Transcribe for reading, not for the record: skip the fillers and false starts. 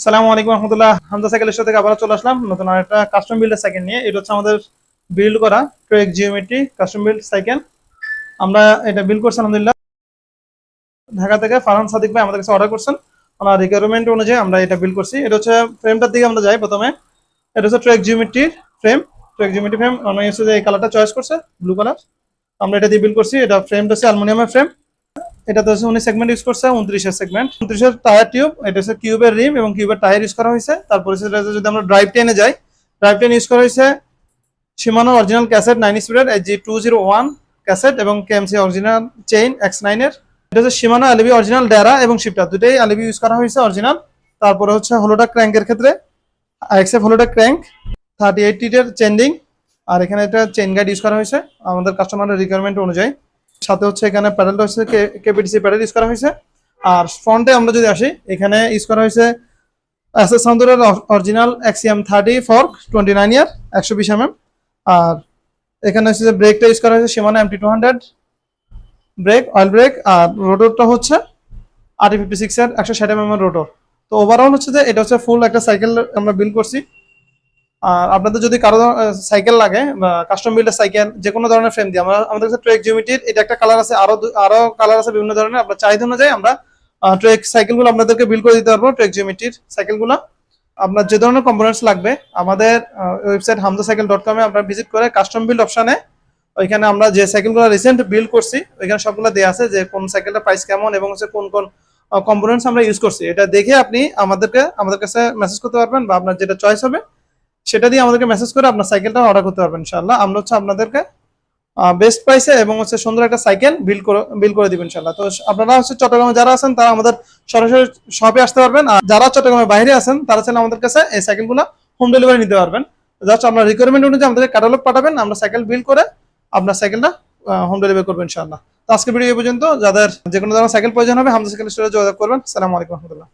সালামু আলাইকুম রহমতুল্লাহ। Hamza cycle store থেকে আবার চলে আসলাম নতুন আরেকটা কাস্টম বিল্ডের সাইকেল নিয়ে। এটা হচ্ছে আমাদের বিল্ড করা trek geometry custom build cycle. আমরা এটা বিল্ড করছি আলহামদুলিল্লাহ। ঢাকা থেকে ফারহান সাদিক ভাই আমাদের কাছে অর্ডার করছেন। ওনার রিকোয়ারমেন্ট অনুযায়ী আমরা এটা বিল্ড করছি। এটা হচ্ছে ফ্রেমটার দিকে আমরা যাই প্রথমে। এটা হচ্ছে ট্রেক জিওমেট্রির ফ্রেম। ট্রেক জিওমেট্রি ফ্রেম আমরা হচ্ছে যে এই কালারটা চয়েস করছে, ব্লু কালার। আমরা এটা দিয়ে বিল্ড করছি। এটা ফ্রেমটা হচ্ছে অ্যালুমিনিয়ামের ফ্রেম। এটাতে হচ্ছে উনি সেগমেন্ট ইউজ করছে 29-এর সেগমেন্ট, 29-এর টায়ার টিউব। এটা হচ্ছে কিউবের রিম এবং কিউবের টায়ার ইউজ করা হয়েছে। তারপরে যদি আমরা ড্রাইভ টেনে যাই, ড্রাইভ টেন ইউজ করা হয়েছে শিমানো অরিজিনাল ক্যাসেট 9 স্পিডের HG201 ক্যাসেট এবং কেএমসি অরিজিনাল চেইন X9 এর। এটা হচ্ছে শিমানো এলবি অরিজিনাল ডেরা এবং শিফটার দুটোই এলবি ইউজ করা হয়েছে অরিজিনাল। তারপরে হচ্ছে হলোডা ক্র্যাঙ্কের ক্ষেত্রে আইএক্সএফ হলোডা ক্র্যাঙ্ক 38 টিটের চেন্ডিং। আর এখানে একটা চেইন গাইড ইউজ করা হয়েছে আমাদের কাস্টমারের রিকোয়ারমেন্ট অনুযায়ী। সাথে হচ্ছে এখানে প্যাডেলটা হচ্ছে কেপিটিসি প্যাডেল ইউজ করা হয়েছে। আর ফ্রন্টে আমরা যদি আসি, এখানে ইউজ করা হয়েছে এসএস সাউন্ডের অরিজিনাল এক্সিএম 30 ফর্ক 29 ইয়ার 120 mm। আর এখানে হচ্ছে যে ব্রেকটা ইউজ করা হয়েছে Shimano MT200 brake, oil brake. আর রোটরটা হচ্ছে RT56 এর 160 mm রোটর। তো ওভারঅল হচ্ছে যে এটা হচ্ছে ফুল একটা সাইকেল আমরা বিল্ড করছি। আর আপনাদের যদি কারো সাইকেল লাগে বা কাস্টম বিল্ডের সাইকেল যে কোনো ধরনের ফ্রেম দিয়ে আমাদের কাছে ট্রেক জিওমেট্রির এটা একটা কালার আছে, আরো কালার আছে বিভিন্ন ধরনের। আপনার চাহিদা অনুযায়ী আমরা ট্রেক সাইকেলগুলো আপনাদেরকে বিল্ড করে দিতে পারবো। ট্রেক জিওমেট্রির সাইকেলগুলো আপনার যে ধরনের কম্পোনেন্টস লাগবে আমাদের ওয়েবসাইট hamzacycle.com এ আপনারা ভিজিট করে কাস্টম বিল্ড অপশনে ওইখানে আমরা যে সাইকেলগুলো রিসেন্ট বিল্ড করছি ওইখানে সবগুলো দেওয়া আছে যে কোন সাইকেলটা প্রাইস কেমন এবং হচ্ছে কোন কোন কম্পোনেন্টস আমরা ইউজ করছি। এটা দেখে আপনি আমাদের কাছে মেসেজ করতে পারবেন বা আপনার যেটা চয়েস হবে সেটা দিয়ে আমাদেরকে মেসেজ করে আপনার সাইকেলটা অর্ডার করতে পারবেন ইনশাআল্লাহ। আমরা হচ্ছে আপনাদেরকে বেস্ট প্রাইসে এবং হচ্ছে সুন্দর একটা সাইকেল বিল্ড করে দিবেন ইনশাআল্লাহ। তো আপনারা হচ্ছে চট্টগ্রামে যারা আছেন তারা আমাদের সরাসরি শপে আসতে পারবেন। আর যারা চট্টগ্রামের বাইরে আছেন তারা চাইলে আমাদের কাছে এই সাইকেলগুলো হোম ডেলিভারি নিতে পারবেন। জাস্ট আপনার রিকোয়ারমেন্ট অনুযায়ী আমাদেরকে ক্যাটালগ পাঠাবেন, আমরা সাইকেল বিল্ড করে আপনার সাইকেলটা হোম ডেলিভারি করবেন ইনশাআল্লাহ। তো আজকে ভিডিও এই পর্যন্ত। যাদের যে কোনো ধরনের সাইকেল প্রয়োজন হবে হামজা সাইকেল স্টোরে যোগাযোগ করবেন। আসসালামু আলাইকুম রহমতুল্লাহ।